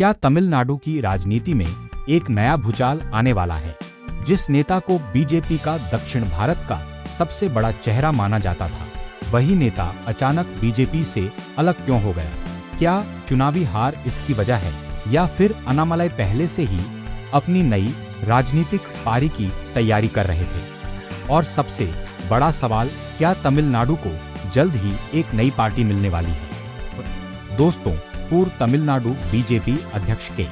क्या तमिलनाडु की राजनीति में एक नया भूचाल आने वाला है? जिस नेता को बीजेपी का दक्षिण भारत का सबसे बड़ा चेहरा माना जाता था, वही नेता अचानक बीजेपी से अलग क्यों हो गया? क्या चुनावी हार इसकी वजह है या फिर अन्नामलाई पहले से ही अपनी नई राजनीतिक पारी की तैयारी कर रहे थे? और सबसे बड़ा सवाल, क्या तमिलनाडु को जल्द ही एक नई पार्टी मिलने वाली है? दोस्तों, पूर्व तमिलनाडु बीजेपी अध्यक्ष के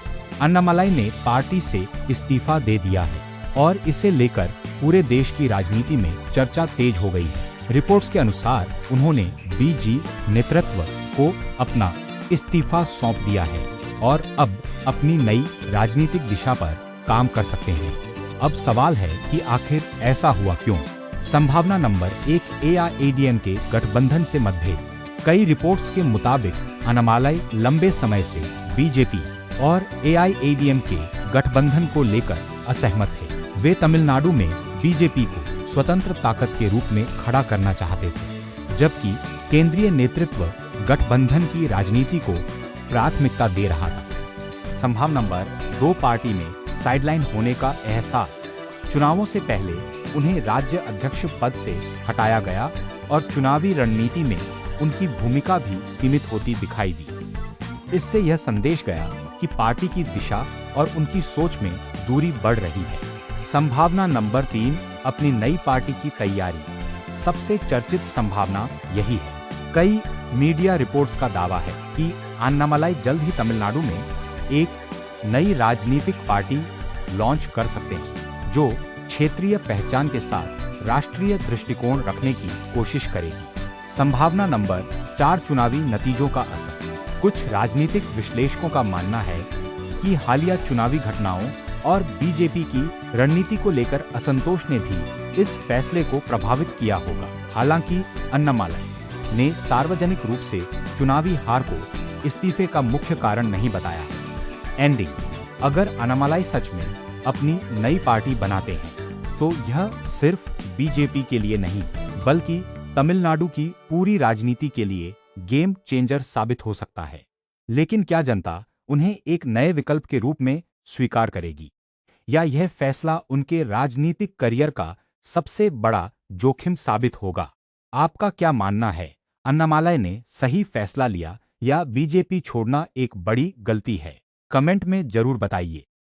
अन्नामलाई ने पार्टी से इस्तीफा दे दिया है और इसे लेकर पूरे देश की राजनीति में चर्चा तेज हो गई है। रिपोर्ट्स के अनुसार उन्होंने बीजी नेतृत्व को अपना इस्तीफा सौंप दिया है और अब अपनी नई राजनीतिक दिशा पर काम कर सकते हैं। अब सवाल है कि आखिर ऐसा हुआ क्यों? संभावना नंबर 1, एआईएडीएमके गठबंधन से मतभेद। कई रिपोर्ट्स के मुताबिक अन्नामलाई लंबे समय से बीजेपी और एआईएडीएमके गठबंधन को लेकर असहमत थे। वे तमिलनाडु में बीजेपी को स्वतंत्र ताकत के रूप में खड़ा करना चाहते थे, जबकि केंद्रीय नेतृत्व गठबंधन की राजनीति को प्राथमिकता दे रहा था। संभावना नंबर 2, पार्टी में साइडलाइन होने का एहसास। चुनावों से पहले उन्हें राज्य अध्यक्ष पद से हटाया गया और चुनावी रणनीति में उनकी भूमिका भी सीमित होती दिखाई दी। इससे यह संदेश गया कि पार्टी की दिशा और उनकी सोच में दूरी बढ़ रही है। संभावना नंबर 3, अपनी नई पार्टी की तैयारी। सबसे चर्चित संभावना यही है। कई मीडिया रिपोर्ट्स का दावा है कि अन्नामलाई जल्द ही तमिलनाडु में एक नई राजनीतिक पार्टी लॉन्च कर सकते हैं, जो क्षेत्रीय पहचान के साथ राष्ट्रीय दृष्टिकोण रखने की कोशिश करेगी। संभावना नंबर 4, चुनावी नतीजों का असर। कुछ राजनीतिक विश्लेषकों का मानना है कि हालिया चुनावी घटनाओं और बीजेपी की रणनीति को लेकर असंतोष ने भी इस फैसले को प्रभावित किया होगा। हालांकि अन्नामलाई ने सार्वजनिक रूप से चुनावी हार को इस्तीफे का मुख्य कारण नहीं बताया है। एंडिंग, अगर अन्नामलाई सच में अपनी नई पार्टी बनाते हैं तो यह सिर्फ बीजेपी के लिए नहीं, बल्कि तमिलनाडु की पूरी राजनीति के लिए गेम चेंजर साबित हो सकता है। लेकिन क्या जनता उन्हें एक नए विकल्प के रूप में स्वीकार करेगी, या यह फैसला उनके राजनीतिक करियर का सबसे बड़ा जोखिम साबित होगा? आपका क्या मानना है? अन्नामलाई ने सही फैसला लिया या बीजेपी छोड़ना एक बड़ी गलती है? कमेंट में जरूर बताइए।